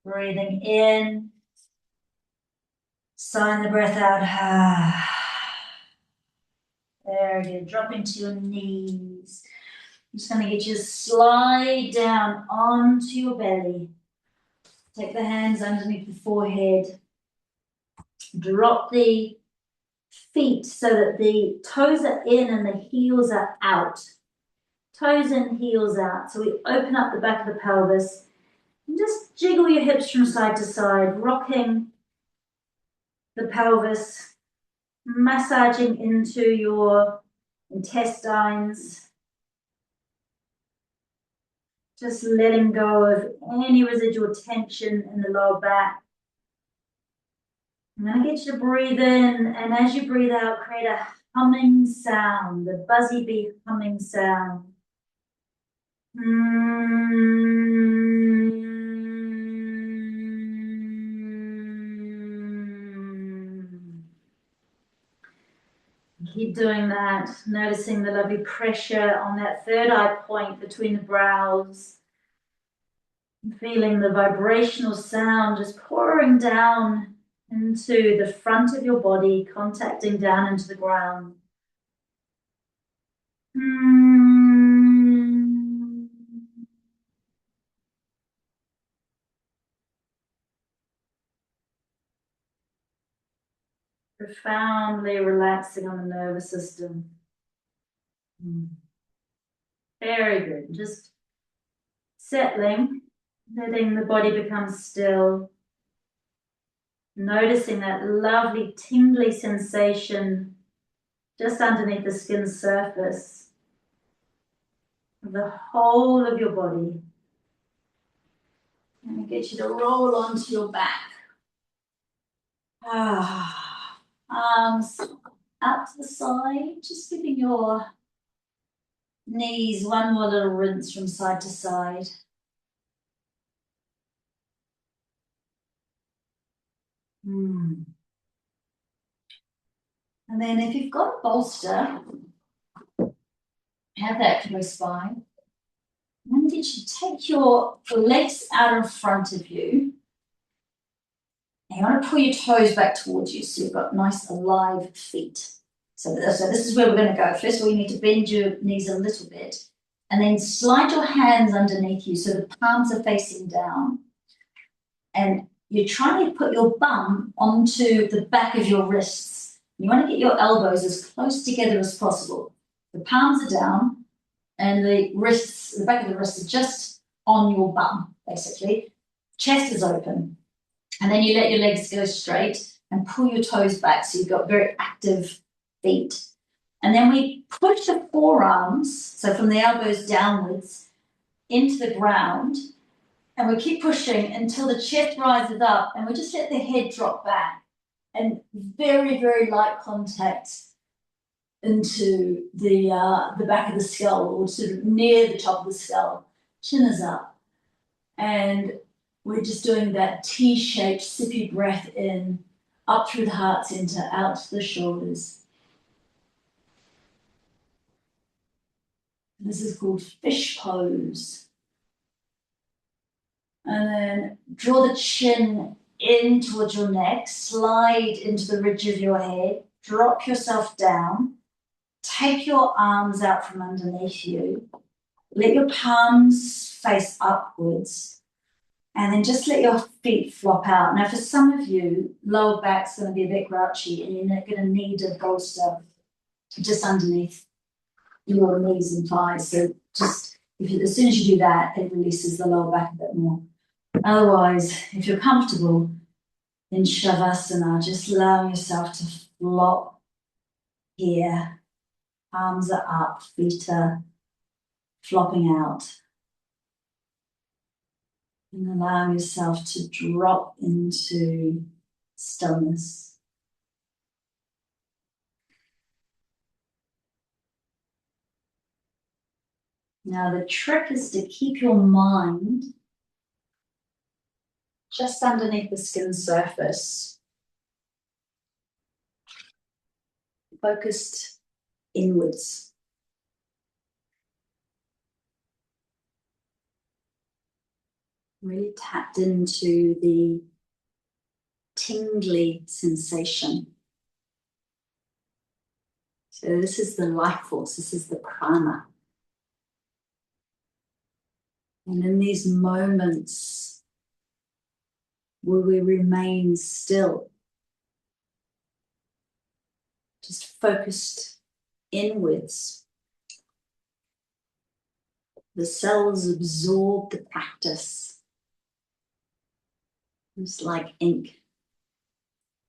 Breathing in. Sign the breath out. There you go. Drop into your knees. I'm just going to get you to slide down onto your belly. Take the hands underneath the forehead. Drop the feet so that the toes are in and the heels are out. Toes in, heels out. So we open up the back of the pelvis and just jiggle your hips from side to side, rocking the pelvis, massaging into your intestines. Just letting go of any residual tension in the lower back. I'm going to get you to breathe in, and as you breathe out, create a humming sound, a buzzy bee humming sound. Keep doing that, noticing the lovely pressure on that third eye point between the brows. Feeling the vibrational sound just pouring down into the front of your body, contacting down into the ground. Profoundly relaxing on the nervous system. Very good. Just settling, letting the body become still. Noticing that lovely tingly sensation just underneath the skin surface of the whole of your body. Let me get you to roll onto your back. Arms out to the side, just giving your knees one more little rinse from side to side. And then if you've got a bolster, have that close by. And then you should take your legs out in front of you. And you want to pull your toes back towards you so you've got nice alive feet. So this is where we're going to go. First of all, you need to bend your knees a little bit and then slide your hands underneath you so the palms are facing down. And you're trying to put your bum onto the back of your wrists. You want to get your elbows as close together as possible. The palms are down and the wrists, the back of the wrists are just on your bum, basically. Chest is open. And then you let your legs go straight and pull your toes back so you've got very active feet. And then we push the forearms, so from the elbows downwards, into the ground. And we keep pushing until the chest rises up and we just let the head drop back. And very, very light contact into the back of the skull, or sort of near the top of the skull. Chin is up. And we're just doing that T-shaped sippy breath in, up through the heart center, out to the shoulders. This is called fish pose. And then draw the chin in towards your neck, slide into the ridge of your head, drop yourself down, take your arms out from underneath you, let your palms face upwards, and then just let your feet flop out. Now, for some of you, lower back's going to be a bit grouchy, and you're going to need a bolster just underneath your knees and thighs. So just, as soon as you do that, it releases the lower back a bit more. Otherwise, if you're comfortable in Shavasana, just allow yourself to flop here. Arms are up, feet are flopping out. And allow yourself to drop into stillness. Now, the trick is to keep your mind just underneath the skin surface, focused inwards. Really tapped into the tingly sensation. So this is the life force, this is the prana. And in these moments where we remain still, just focused inwards, the cells absorb the practice. It's like ink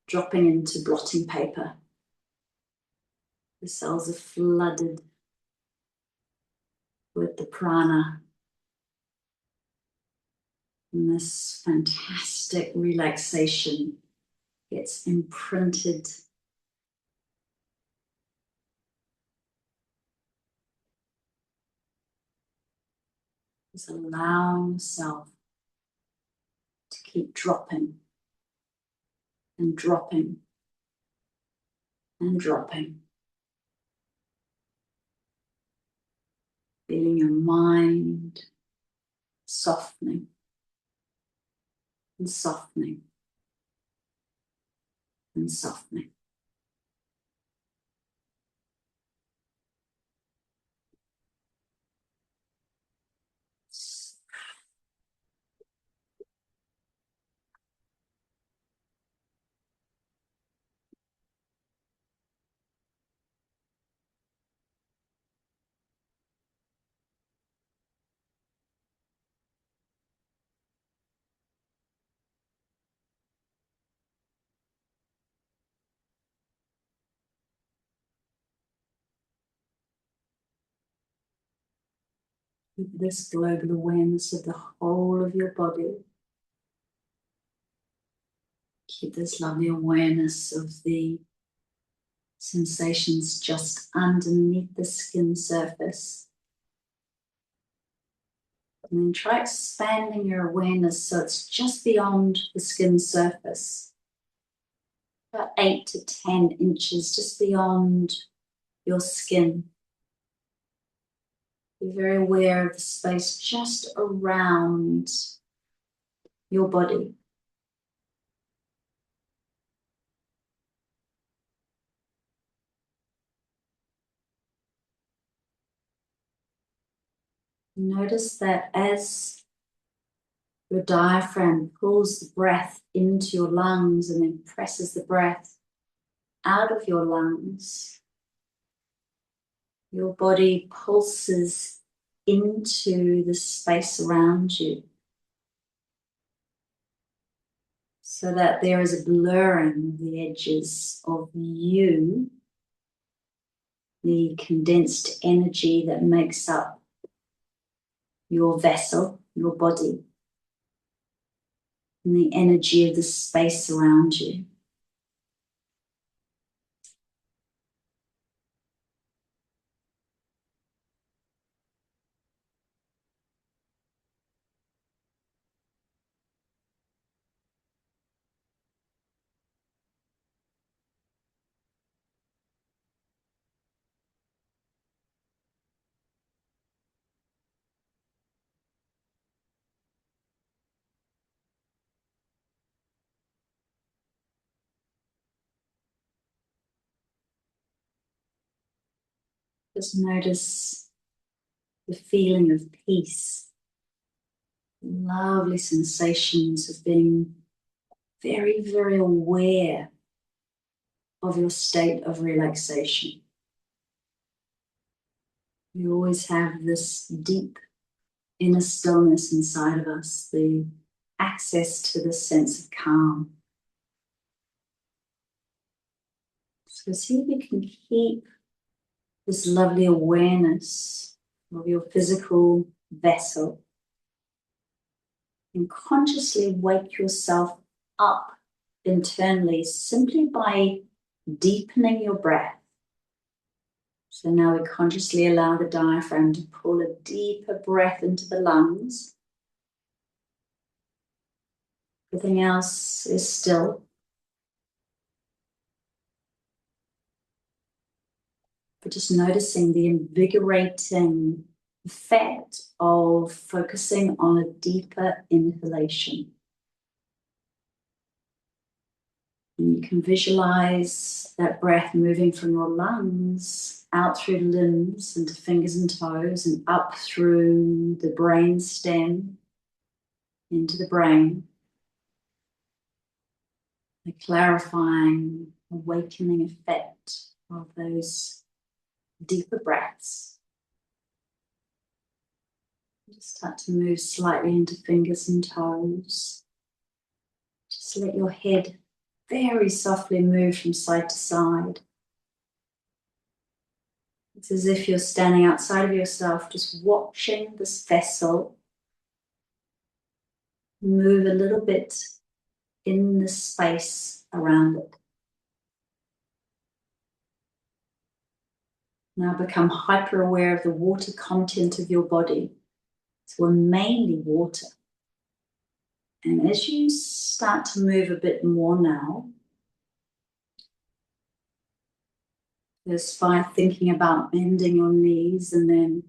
dropping into blotting paper. The cells are flooded with the prana. And this fantastic relaxation gets imprinted. Just allow yourself to keep dropping and dropping and dropping. Feeling your mind softening and softening and softening. With this global awareness of the whole of your body, Keep this lovely awareness of the sensations just underneath the skin surface. And then try expanding your awareness so it's just beyond the skin surface. About 8 to 10 inches just beyond your skin. Be very aware of the space just around your body. Notice that as your diaphragm pulls the breath into your lungs and then presses the breath out of your lungs, your body pulses into the space around you so that there is a blurring of the edges of you, the condensed energy that makes up your vessel, your body, and the energy of the space around you. Just notice the feeling of peace, lovely sensations of being very, very aware of your state of relaxation. We always have this deep inner stillness inside of us, the access to this sense of calm. So see if you can keep this lovely awareness of your physical vessel and consciously wake yourself up internally simply by deepening your breath. So now we consciously allow the diaphragm to pull a deeper breath into the lungs. Everything else is still. But just noticing the invigorating effect of focusing on a deeper inhalation. And you can visualize that breath moving from your lungs out through the limbs into fingers and toes and up through the brain stem into the brain. The clarifying, awakening effect of those deeper breaths. Just start to move slightly into fingers and toes. Just let your head very softly move from side to side. It's as if you're standing outside of yourself, just watching this vessel move a little bit in the space around it. Now become hyper aware of the water content of your body. So we're mainly water. And as you start to move a bit more now, just by thinking about bending your knees and then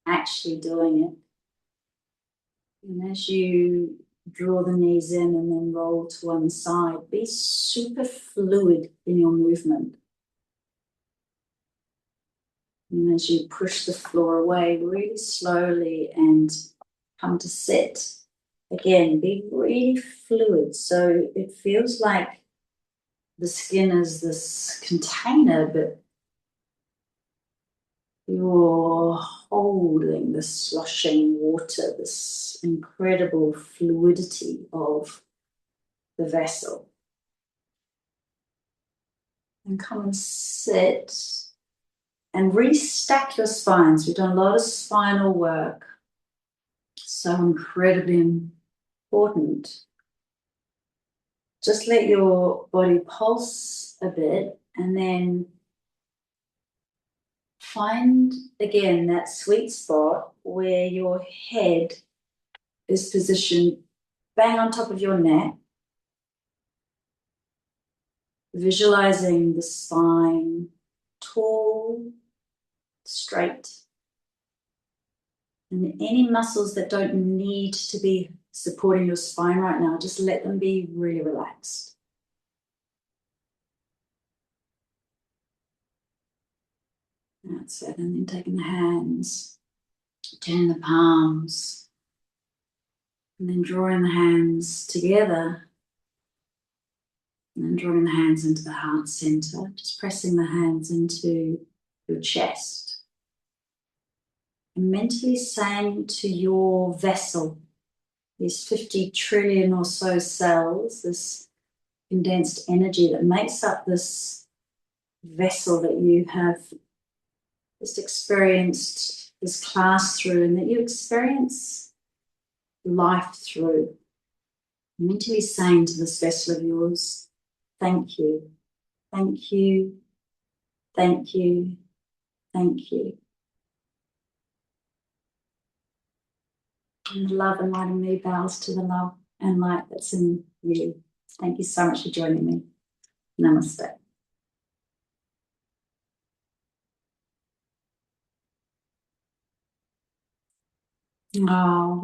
actually doing it. And as you draw the knees in and then roll to one side, be super fluid in your movement. And as you push the floor away really slowly and come to sit, again, be really fluid. So it feels like the skin is this container, but you're holding this sloshing water, this incredible fluidity of the vessel. And come and sit and restack your spines. We've done a lot of spinal work. So incredibly important Just let your body pulse a bit, and then find again that sweet spot where your head is positioned bang on top of your neck, visualizing the spine tall, straight. And any muscles that don't need to be supporting your spine right now, just let them be really relaxed. That's it. And then taking the hands, turning the palms, and then drawing the hands together. And then drawing the hands into the heart center, just pressing the hands into your chest. And mentally saying to your vessel, these 50 trillion or so cells, this condensed energy that makes up this vessel that you have just experienced this class through, and that you experience life through. Mentally saying to this vessel of yours, thank you, thank you, thank you, thank you. And the love and light in me bows to the love and light that's in you. Thank you so much for joining me. Namaste. Oh,